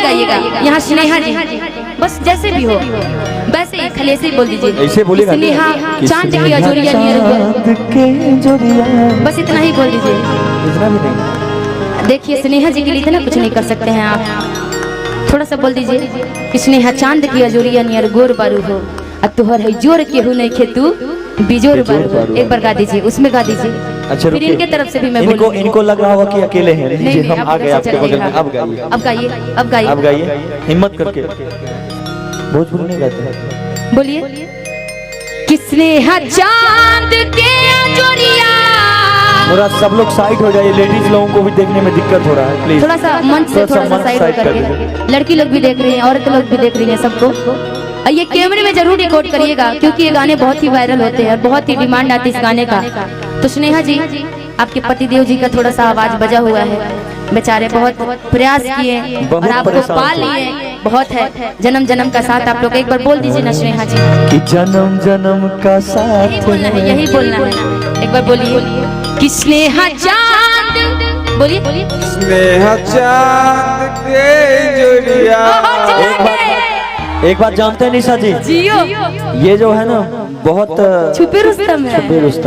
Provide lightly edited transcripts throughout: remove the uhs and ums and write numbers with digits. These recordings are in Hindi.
गाइएगा। यहाँ स्नेहा जी बस जैसे भी हो वैसे ही खाली ऐसे ही बोल दीजिए। ऐसे बोलेगा स्नेहा चांद की अजोरिया नियर, बस इतना ही बोल दीजिए। इतना भी नहीं। देखिए स्नेहा जी के लिए इतना कुछ नहीं कर सकते हैं आप, थोड़ा सा बोल दीजिए कि स्नेहा चांद की अजोरिया नियर गोर बारू हो अब तुहर है जोर के हूँ नहीं खेतू बिजोर बारू। एक बार गा दीजिए, उसमें गा दीजिए। अच्छा फिर इनके तरफ से भी मैं इनको लग रहा होगा कि अकेले हैं। लीजिए हम आ गए आपके बगल में। अब गाइए, अब गाइए, अब गाइए, अब गाइए हिम्मत करके। भोजपुरी नहीं गाते, बोलिए। किसने चांद के अजोरिया। थोड़ा सब लोग साइड हो जाइए, लेडीज लोगों को भी देखने में दिक्कत हो रहा है, प्लीज थोड़ा सा मंच से थोड़ा सा साइड करके। लड़की लोग भी देख रही हैं, औरत लोग भी देख रही हैं सबको। ये कैमरे में जरूर रिकॉर्ड करिएगा क्योंकि ये गाने बहुत ही वायरल होते हैं, बहुत ही डिमांड आती है इस गाने का। तो स्नेहा जी आपके पतिदेव जी का थोड़ा सा आवाज बजा हुआ है, बेचारे बहुत प्रयास किए और आपको पा लिए, बहुत है। जन्म जन्म का साथ आप लोग एक बार बोल दीजिए ना स्नेहा जी कि जन्म जन्म का साथ। यही बोलना है, यही बोलना है। एक बार बोलिए कि स्नेहा चांद, बोलिए स्नेहा चांद के जोड़िया। एक बात जानते हैं निशा जी, जियो ये जो है ना बहुत छुपे रुस्तम है,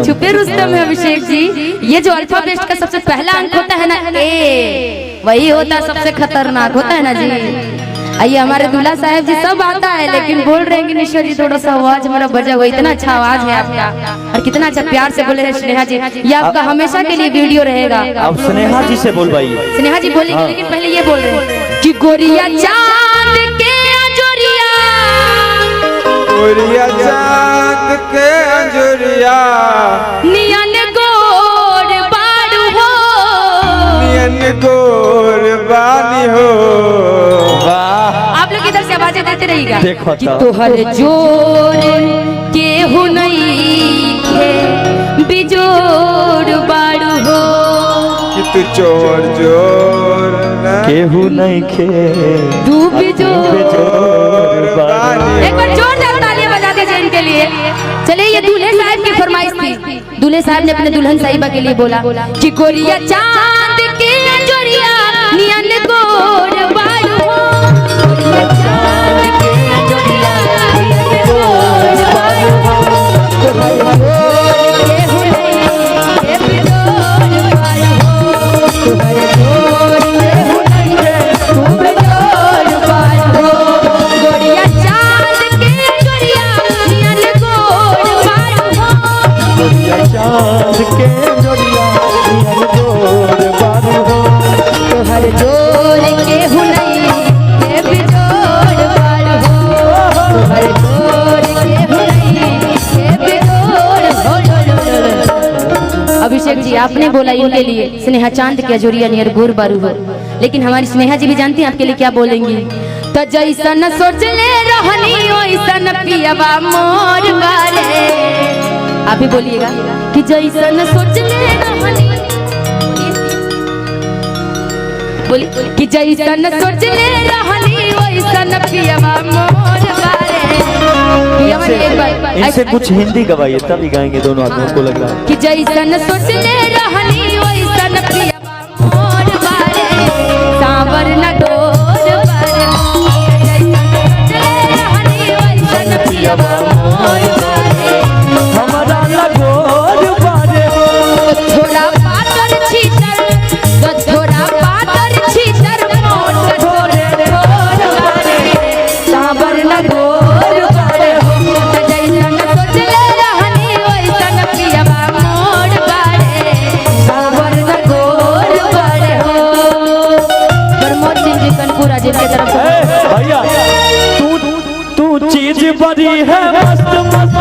छुपे रुस्तम है अभिषेक जी। ये जो अल्फाबेट का सबसे पहला अंक होता है ना ए, वही होता है सबसे खतरनाक होता है ना जी। आइए हमारे दूल्हा साहब जी सब आता है लेकिन बोल रहे हैं कि निशा जी थोड़ा सा आवाज मेरा बजा हुआ, इतना अच्छा आवाज है आपका और कितना अच्छा प्यार से बोले हैं स्नेहा जी। ये आपका हमेशा के लिए वीडियो रहेगा। आप स्नेहा जी से बोलवाइए। स्नेहा जी बोलेंगे लेकिन पहले ये बोल रहे हैं कि गोरिया चांद के अजोरिया, गोरिया चांद के अंजुरिया नियन गोर बारू हो, नियन गोर बानी हो। आप लोग इधर से आवाजें देते रहिएगा देखो कि तोहर जोर केहू नहीं खे बिजोर बारू हो, कि तू चोर जोर केहू नहीं खे तू बिजोर बानी। एक बार जोरदार तालियां बजा दीजिए इनके लिए। चलिए ये दूल्हे साहब की फरमाइश थी, दूल्हे साहब ने अपने दुल्हन साहिबा के लिए बोला कि गोरिया चांद के अजोरिया नियन गोर बारू हो, गोरिया चांद के अजोरिया नियन गोर बारू हो, तोहर गोर केहू नहीं के बिजोर बारू हो, तोहर गोर केहू नहीं तू बिजोर बारू हो, गोरिया चांद के अजोरिया नियन गोर बारू हो, गोरिया चांद के जोड़िया नियन गोर बारू हो, तोहर जोर केहू नहीं के बिजोर बारू हो, तोहर जोर केहू नहीं के बिजोर हो। अभिषेक जी आपने बोला इनके लिए स्नेहा चांद के अजोरिया नियर गोर बारू हो, लेकिन हमारी स्नेहा जी भी जानती हैं आपके लिए क्या बोलेंगी। तो जैसन सोच ले रहनी ओइसन पियवा मोर बारे। आप ही बोलिएगा कि जैसन सोच ले रहनी, बोलिए कि जैसन सोच ले रहनी ओइसन पियवा मोर बारे। पियवा ने एक बार इनसे कुछ हिंदी गवाइए तभी गाएंगे दोनों आदमियों को लग रहा है कि जैसन सोच ले रहनी ओइसन पियवा मोर बारे, सांवर न डोर बारे, जैसन सोच ले रहनी ओइसन पियवा मोर बारे, हमारा लगोर बारे हो, थोड़ा पातर छीतर तो थोड़ा पातर छीतर मोट ढोरे ढोर बारे, सांवर न डोर बारे हो, जैसन सोच ले रहनी ओइसन पियवा मोर बारे, सांवर न डोर बारे हो। प्रमोद सिंह जी कनपुरा जी की तरफ से भैया तू चीज बड़ी है मस्त मस्त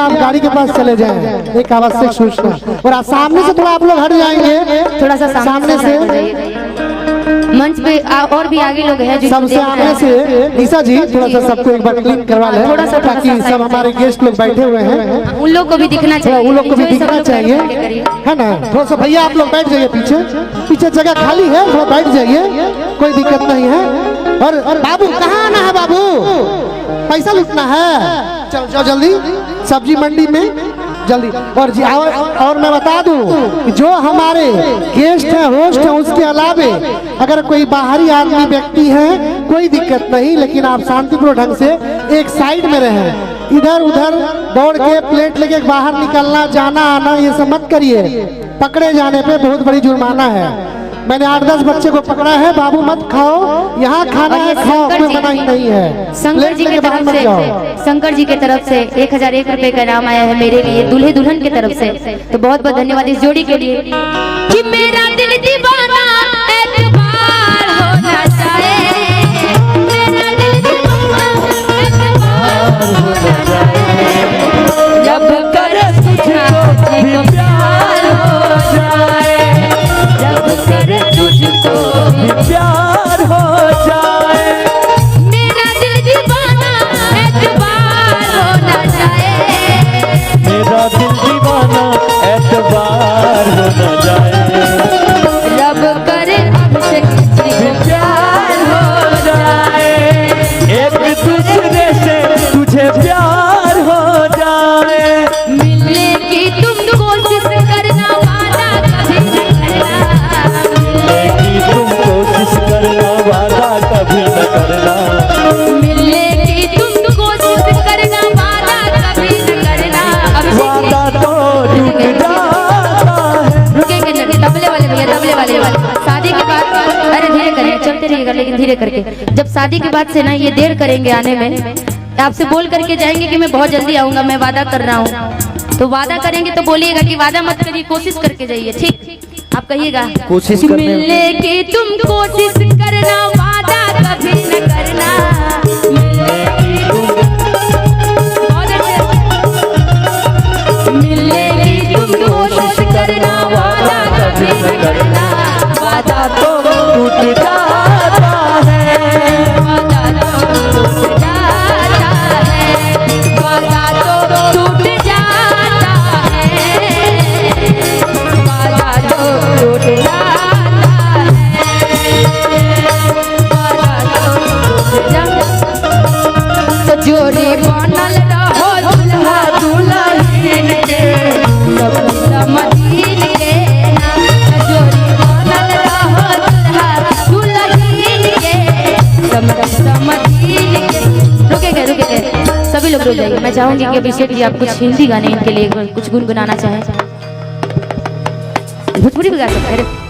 आप गाड़ी के पास चले जाएं, एक आवश्यक सूचना। और आप सामने से थोड़ा आप लोग हट जाएंगे, थोड़ा सा सामने से मंच पे और भी आगे लोग हैं जो सबसे आगे से। निशा जी थोड़ा सा सबको एक बार क्लीन करवा लें, थोड़ा सा ताकि सब हमारे गेस्ट लोग बैठे हुए हैं, उन लोग को भी दिखना चाहिए, उन लोग को भी जो ये सब दिखना लोग चाहिए, बैठ के करिए। है ना। थोड़ा सा भैया आप लोग बैठ जाइए, पीछे पीछे जगह खाली है, थोड़ा बैठ जाइए, कोई दिक्कत नहीं है। और बाबू कहाँ आना है बाबू, पैसा लूटना है, चलो जाओ जल्दी सब्जी मंडी में जल्दी। और जी और मैं बता दूं जो हमारे गेस्ट हैं, होस्ट हैं, उसके अलावे अगर कोई बाहरी आदमी व्यक्ति है कोई दिक्कत नहीं, लेकिन आप शांतिपूर्ण ढंग से एक साइड में रहें। इधर उधर दौड़ के प्लेट लेके बाहर निकलना, जाना आना ये सब मत करिए, पकड़े जाने पे बहुत बड़ी जुर्माना है। मैंने 8-10 बच्चे को पकड़ा है, बाबू मत खाओ, यहाँ खाना है खाओ, कोई मनाही नहीं है। शंकर जी की तरफ से, शंकर जी की तरफ से 1001 रुपए का इनाम आया है मेरे लिए, दूल्हे दुल्हन की तरफ से। तो बहुत बहुत धन्यवाद इस जोड़ी के लिए। कि मेरा दिल दीवाना एक बार होना चाहे, मेरा दिल दीवाना एक बार होना चाहे, जब कर तुझको प्यार हो जाए, जब कर तुझको प्यार हो जाए, मेरा दिल दीवाना एक बार होना चाहे, मेरा दिल दीवाना एतबार हो न जाए, रब करे हमसे किसी को प्यार हो जाए, एक दूसरे से तुझे प्यार हो जाए, मिलने की तुम कोशिश करना, वादा कभी न करना, लेकिन तुम कोशिश करना, वादा कभी न करना, मिलने की तुम कोशिश करना, वादा कभी न करना। वादा तो टूट जाता है। रुकेंगे नहीं, तबले वाले भैया, तबले वाले शादी के बाद, अरे धीरे करिए, चलते रहिएगा लेकिन धीरे करके। जब शादी के बाद से ना ये देर करेंगे आने में, आपसे बोल करके जाएंगे कि मैं बहुत जल्दी आऊंगा, मैं वादा कर रहा हूँ, तो वादा करेंगे तो बोलिएगा कि वादा मत करिए, कोशिश करके जाइए, ठीक? आप कहिएगा कोशिश कि करने- मिलने की तुम कोशिश करना, वादा कभी न करना, मिलने की तुम बहुत अच्छे, मिलने की तुम कोशिश करना, वादा कभी न करना, वादा तो टूट जाता है, वादा तो टूट जाता है, वादा तो टूट जाता है, वादा तो टूट जाता है, वादा तो टूट जाता। तो जोड़ी बनल रहो दुल्हा दुल्हन के, समझीन के नाम, जोड़ी बनल रहो दुल्हा दुल्हन के, समझीन के। रुकेंगे रुकेंगे, सभी लोग रुक जाइए। मैं चाहूंगी कि अभिषेक जी आप कुछ हिंदी गाने इनके लिए कुछ गुनगुनाना चाहें, भोजपुरी भी गा सकते हैं।